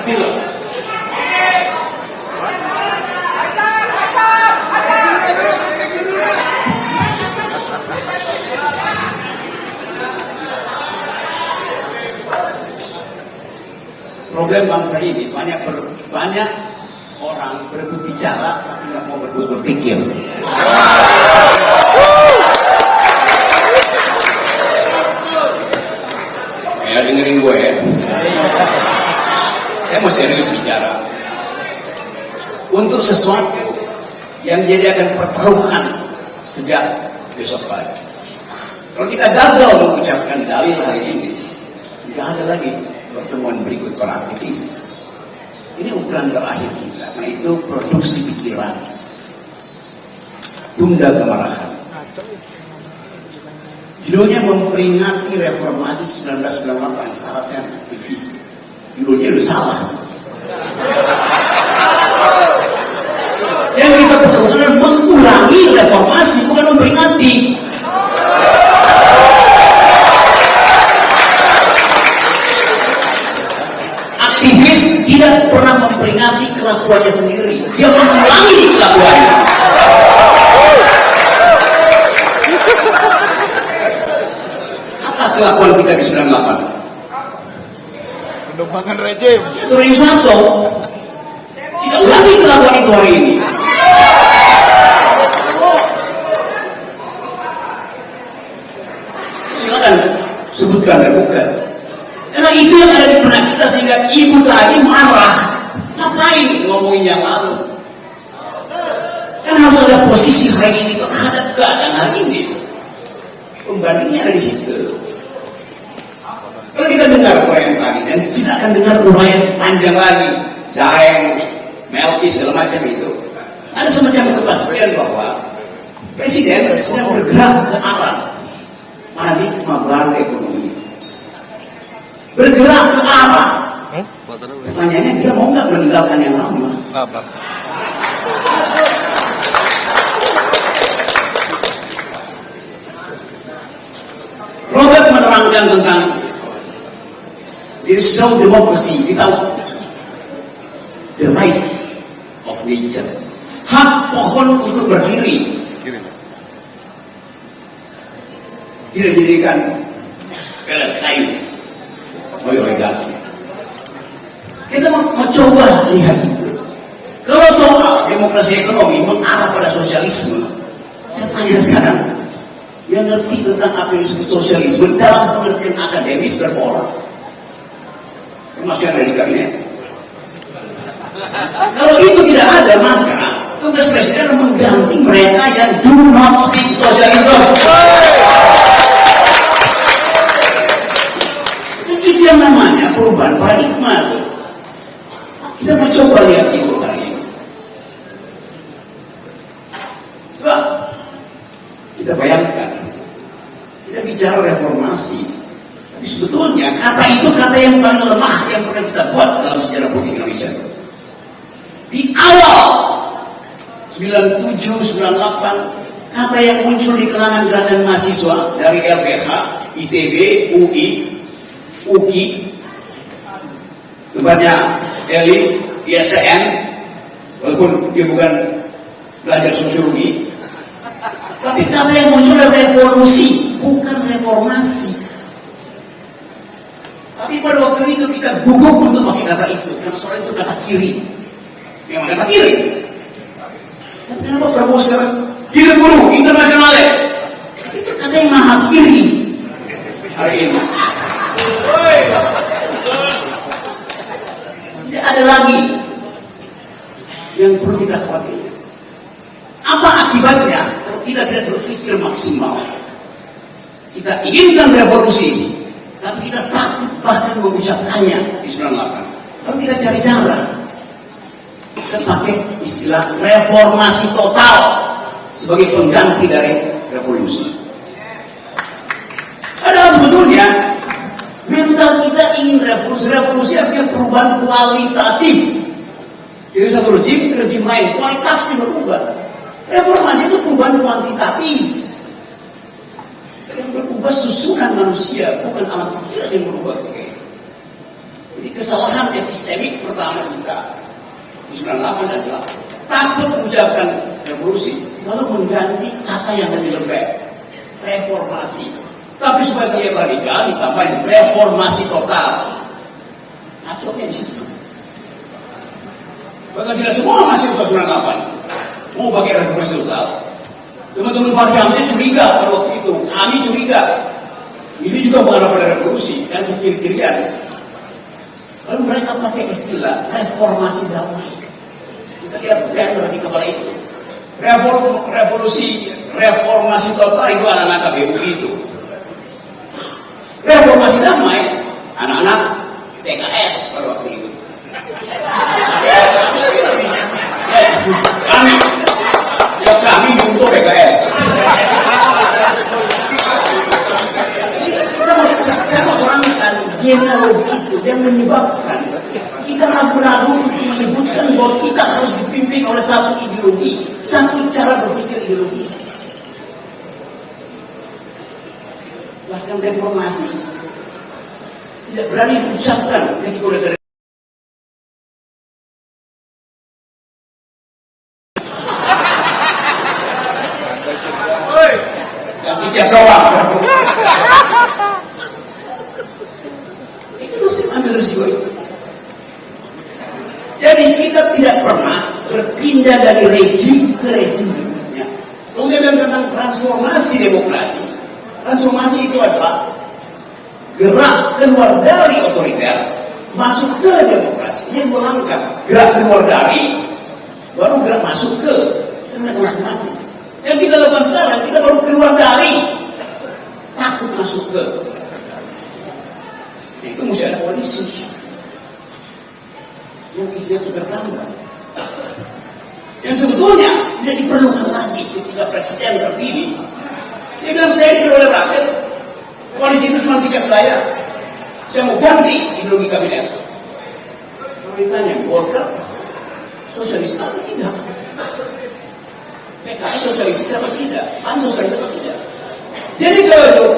Bismillah. Problem bangsa ini banyak orang berebut bicara tapi nggak mau berebut berpikir. Ya dengerin gue ya. Saya mau serius bicara. Untuk sesuatu yang jadi akan pertaruhan sejak besok pagi. Kalau kita gagal mengucapkan dalil hari ini, nggak ada lagi pertemuan berikut para aktivis. Ini ukuran terakhir kita. Karena itu produksi pikiran. Tunda kemarahan. Judulnya memperingati reformasi 1998. Salah saya aktivis. Judulnya udah salah. Yang kita perlukan adalah mengulangi reformasi, bukan memperingati. Aktivis tidak pernah memperingati kelakuannya sendiri. Dia mengulangi kelakuannya. Apa kelakuan kita di 98? Pengembangan rejim. Turun Soeharto. Kita ulangi kelakuan itu hari ini. Silakan sebutkan dan bukan. Karena itu yang ada di benak kita sehingga ibu tadi marah. Ngapain ngomongin yang lalu? Kan harus ada posisi hari ini terhadap keadaan hari ini. Pembandingnya ada di situ. Kalau kita dengar uraian tadi dan tidak akan dengar uraian panjang lagi, Daeng, Melki segala macam itu, ada semacam kepastian bahwa Presiden sedang bergerak ke arah paradigma baru ekonomi. Bergerak ke arah. Pertanyaannya dia mau nggak meninggalkan yang lama? Apa? Robert menerangkan tentang there is no democracy without the right of nature. Hak pohon untuk berdiri. Tidak dijadikan pelet kayu. Oligarki. Kita mau coba lihat itu. Kalau soal demokrasi ekonomi mengarah pada sosialisme, saya tanya sekarang, yang ngerti tentang apa yang disebut sosialisme dalam pengertian akademis berapa orang? Termasuk yang ada di kabinet. Kalau itu tidak ada, maka tugas presiden adalah mengganti mereka yang do not speak socialism. Itu yang namanya perubahan paradigma itu. Kita mau coba lihat itu hari ini. Coba kita bayangkan, kita bicara reformasi, tapi sebetulnya kata itu kata yang paling lemah yang pernah kita buat dalam sejarah politik Indonesia. Di awal 97, 98, kata yang muncul di kalangan gerakan mahasiswa dari LBH, ITB, UI, UKI, tempatnya Eli, ISDN, walaupun dia bukan belajar sosiologi, tapi kata yang muncul adalah revolusi, bukan reformasi. Tapi pada waktu itu kita gugup untuk pakai kata itu, karena soal itu kata kiri. Memang kata kiri. Tapi kenapa Prabowo sekarang kiri buruh internasional? Itu kata yang maha kiri hari ini. Tidak ada lagi yang perlu kita khawatirkan. Apa akibatnya kalau kita tidak berpikir maksimal? Kita inginkan revolusi, tapi kita takut bahkan mengucapkannya di 98. Lalu kita cari cara. Kita pakai istilah reformasi total sebagai pengganti dari revolusi. Padahal sebetulnya mental kita ingin revolusi. Revolusi artinya perubahan kualitatif. Dari satu rejim ke rejim lain, kualitasnya berubah. Reformasi itu perubahan kuantitatif. Yang berubah susunan manusia, bukan alam pikiran yang berubah. Jadi kesalahan epistemik pertama kita di 98 adalah takut mengucapkan revolusi, lalu mengganti kata yang lebih lembek, reformasi. Tapi supaya terlihat radikal ditambahin reformasi total. Akhirnya di situ. Bahkan tidak semua mahasiswa 98 mau pakai reformasi total. Teman-teman Fahri Hamzah curiga pada waktu itu, kami curiga. Ini juga mengarah pada revolusi dan kekiri-kirian. Lalu mereka pakai istilah reformasi damai. Kita lihat banner di kepala itu. Reformasi total itu anak-anak KBU itu. Reformasi damai, anak-anak PKS pada waktu itu. Yes, kami untuk PKS. Saya mau terangkan genealogi itu yang menyebabkan kita ragu-ragu untuk menyebutkan bahwa kita harus dipimpin oleh satu ideologi, satu cara berpikir ideologis. Bahkan reformasi tidak berani diucapkan ketika udah dari yang dicap doang. Itu mesti ambil risiko itu. Jadi kita tidak pernah berpindah dari rejim ke rejim berikutnya. Kemudian tentang transformasi demokrasi. Transformasi itu adalah gerak keluar dari otoriter masuk ke demokrasi. Ini melangkah gerak keluar dari baru gerak masuk ke transformasi. Yang kita lakukan sekarang kita baru keluar dari takut masuk ke. Itu mesti ada koalisi yang isinya itu bertambah. Yang sebetulnya tidak diperlukan lagi ketika presiden terpilih. Dia bilang saya dipilih oleh rakyat. Koalisi itu cuma tiket saya. Saya mau ganti ideologi kabinet. Kalau ditanya Golkar sosialis apa tidak? PKS sosialis apa tidak? PAN sosialis apa tidak? Jadi kalau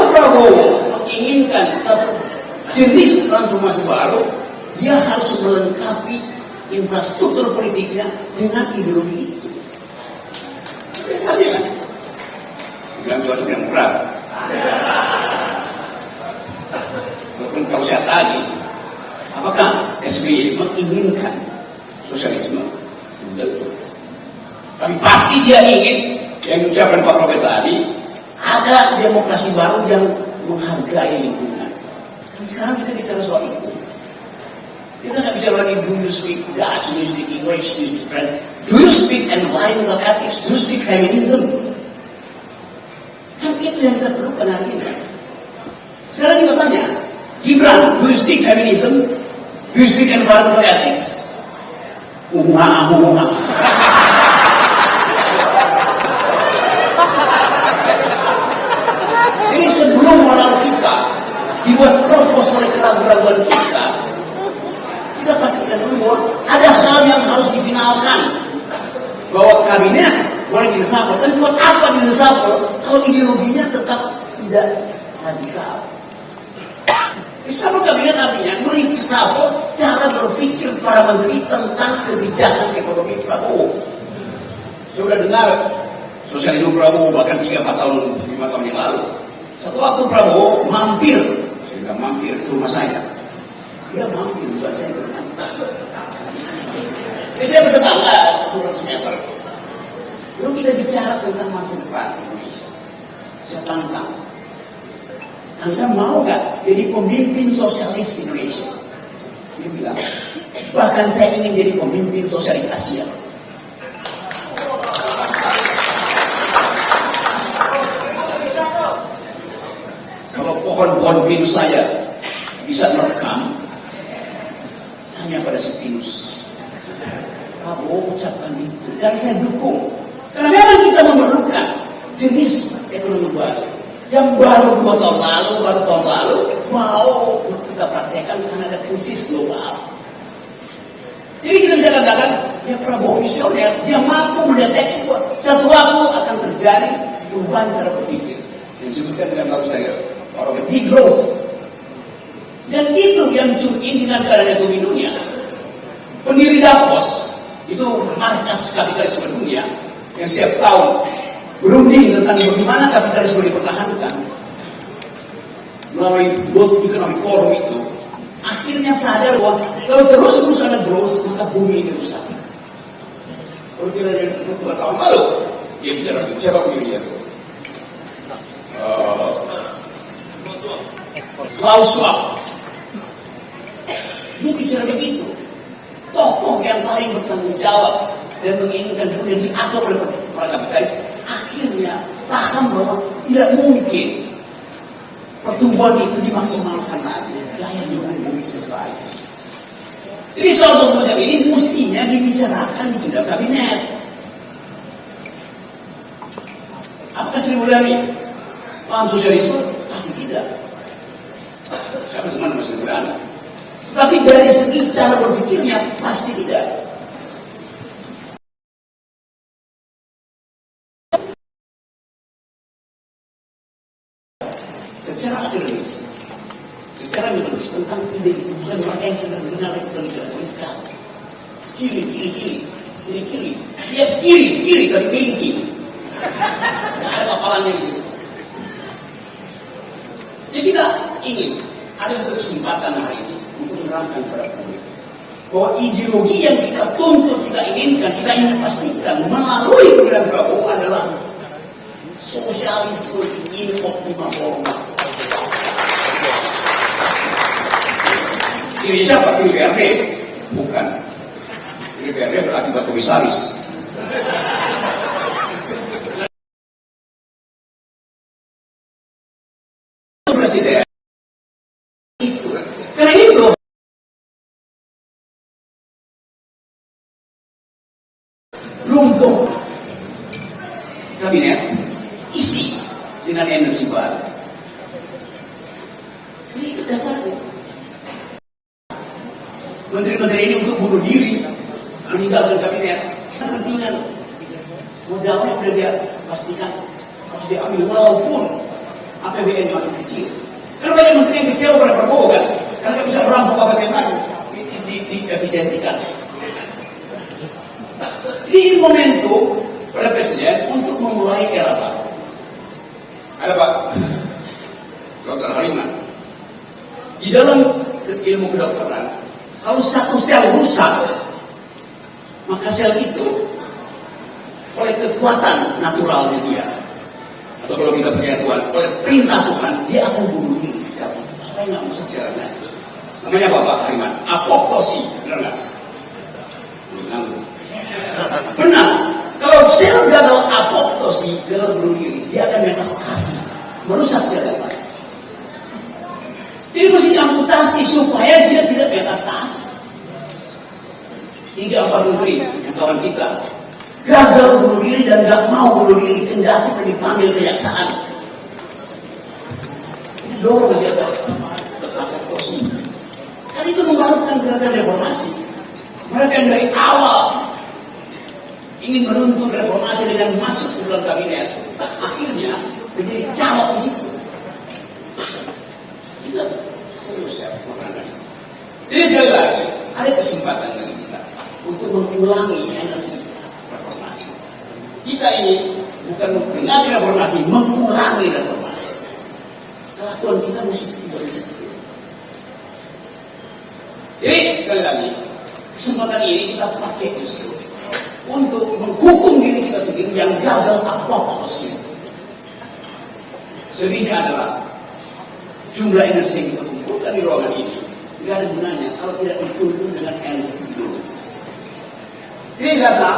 Prabowo menginginkan satu jenis transformasi baru, dia harus melengkapi infrastruktur politiknya dengan ideologi itu. Biasa saja kan? Bilang cuaca yang berat. Walaupun kalau saya tanya, apakah SBY menginginkan sosialisme? Betul. Tapi pasti dia ingin yang diucapkan Pak Robert tadi, ada demokrasi baru yang menghargai lingkungan. Dan sekarang kita bicara soal itu. Kita nggak bicara lagi do you speak Dutch, do you speak English, do you speak French, do you speak environmental ethics, do you speak feminism. Kan itu yang kita perlukan hari ini. Sekarang kita tanya, Gibran, do you speak feminism, do you speak environmental ethics? Jadi sebelum moral kita dibuat kropos oleh keraguan-keraguan kita pastikan dulu bahwa ada hal yang harus difinalkan. Bahwa kabinet boleh diresapel, tapi buat apa diresapel kalau ideologinya tetap tidak radikal? Resapel kabinet artinya meresapel cara berpikir para menteri tentang kebijakan ekonomi Prabowo. Sudah dengar sosialisme Prabowo bahkan 3-4 tahun, 5 tahun yang lalu. Satu waktu Prabowo mampir ke rumah saya. Dia mampir, bukan saya bermain. Jadi saya bertetangga 200 meter. Lalu kita bicara tentang masa depan Indonesia. Saya tantang. Anda mau gak jadi pemimpin sosialis Indonesia? Dia bilang, bahkan saya ingin jadi pemimpin sosialis Asia. Kalau pohon-pohon pinus saya bisa merekam, tanya pada si pinus. Prabowo ucapkan itu, dan saya dukung. Karena memang kita memerlukan jenis ekonomi baru. Yang baru 2 tahun lalu, mau kita praktekkan karena ada krisis global. Jadi kita bisa katakan, ya Prabowo visioner, dia mampu mendeteksi bahwa satu waktu akan terjadi perubahan cara berpikir. Yang disebutkan dalam bagus dari orang degrowth. Dan itu yang intikan keadaan ekonomi dunia. Pendiri Davos itu markas kapitalisme dunia yang setiap tahun berunding tentang bagaimana kapitalisme dipertahankan melalui World Economic Forum itu. Akhirnya sadar bahwa kalau terus ada growth maka bumi ini rusak. Kalau kita dari 2 tahun lalu dia bicara itu, siapa punya dia? Klaus Schwab. Dia bicara begitu. Tokoh yang paling bertanggung jawab dan menginginkan dunia diatur oleh para kapitalis akhirnya paham bahwa tidak mungkin pertumbuhan itu dimaksimalkan lagi. Daya dukung bumi selesai. Jadi soal semacam ini mestinya dibicarakan di sidang kabinet. Apakah Sri Mulyani paham sosialisme? Pasti tidak. Siapa teman Sri Mulyani? Tapi dari segi cara berpikirnya pasti tidak. Secara akademis, secara metodis tentang ide itu bukan mereka yang sedang mendengar itu mereka. Kiri, dia kiri tapi kelingki. Tidak ada kapalannya di situ. Jadi kita ingin ada satu kesempatan hari ini untuk menerangkan kepada publik bahwa ideologi yang kita tuntut, kita inginkan, kita ingin pastikan melalui pemilihan Prabowo adalah sosialisme in optima forma. Kiri siapa? Kiri BRD? Bukan. Kiri BRD berakibat komisaris. Presiden itu karena itu lumpuh kabinet isi dengan energi baru. Jadi itu dasarnya. Menteri-menteri ini untuk bunuh diri, meninggalkan kabinet, kepentingan modalnya sudah dia pastikan harus diambil walaupun APBN makin kecil. Karena banyak menteri yang kecewa pada Prabowo kan, karena nggak bisa merampok APBN lagi, diefisiensikan. Ini momentum pada presiden untuk memulai era baru. Ada Pak Dr. Hariman. Di dalam ilmu kedokteran, kalau satu sel rusak, maka sel itu oleh kekuatan naturalnya dia, atau kalau kita percaya Tuhan, oleh perintah Tuhan, dia akan bunuh diri sel itu supaya nggak rusak selnya. Namanya apa Pak Hariman? Apoptosi, benar nggak? Benar. Kalau sel gagal apoptosi, gagal bunuh diri, dia akan metastasi, merusak sel yang lain. Jadi mesti diamputasi supaya dia tidak metastasi. 3-4 menteri yang kawan kita gagal bunuh diri dan gak mau bunuh diri, kendati dipanggil kejaksaan. Itu dorong dia ke apoptosi. Kan itu melakukan gerakan reformasi. Mereka yang dari awal ingin menuntut reformasi dengan masuk ke dalam kabinet, akhirnya menjadi calon di situ. Itu serius ya, makanya. Jadi sekali lagi ada kesempatan bagi kita untuk mengulangi energi reformasi. Kita ini bukan memperingati reformasi, mengulangi reformasi. Kelakuan kita mesti tidak seperti itu. Jadi sekali lagi kesempatan ini kita pakai justru untuk menghukum diri kita sendiri yang gagal apoptosi. Sedihnya adalah jumlah energi yang kita kumpulkan di ruangan ini tidak ada gunanya kalau tidak dituntun dengan energi ideologis. Jadi saya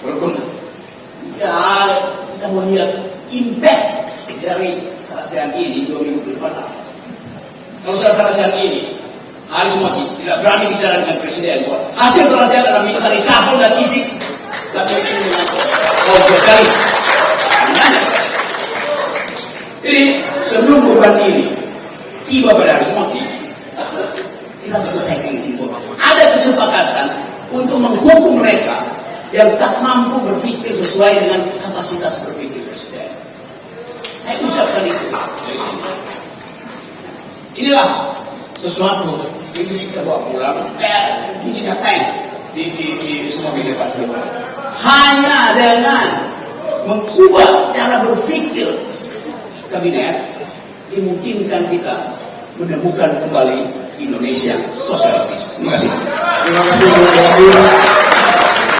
walaupun ya kita mau lihat impact dari selesaian ini 2 minggu ke depan. Kalau selesaian ini Haris Mati tidak berani bicara dengan presiden bahwa hasil selesaian adalah minta reshuffle dan isi KPU dengan kaum sosialis. Jadi sebelum beban ini tiba pada Haris Mati, kita selesaikan isi beban. Ada kesepakatan untuk menghukum mereka yang tak mampu berpikir sesuai dengan kapasitas berpikir presiden. Saya ucapkan itu dari sini. Inilah sesuatu ini kita bawa pulang, dikatain di semua media pasti. Hanya dengan mengubah cara berpikir kabinet dimungkinkan kita menemukan kembali Indonesia sosialistis. Terima kasih. Terima kasih.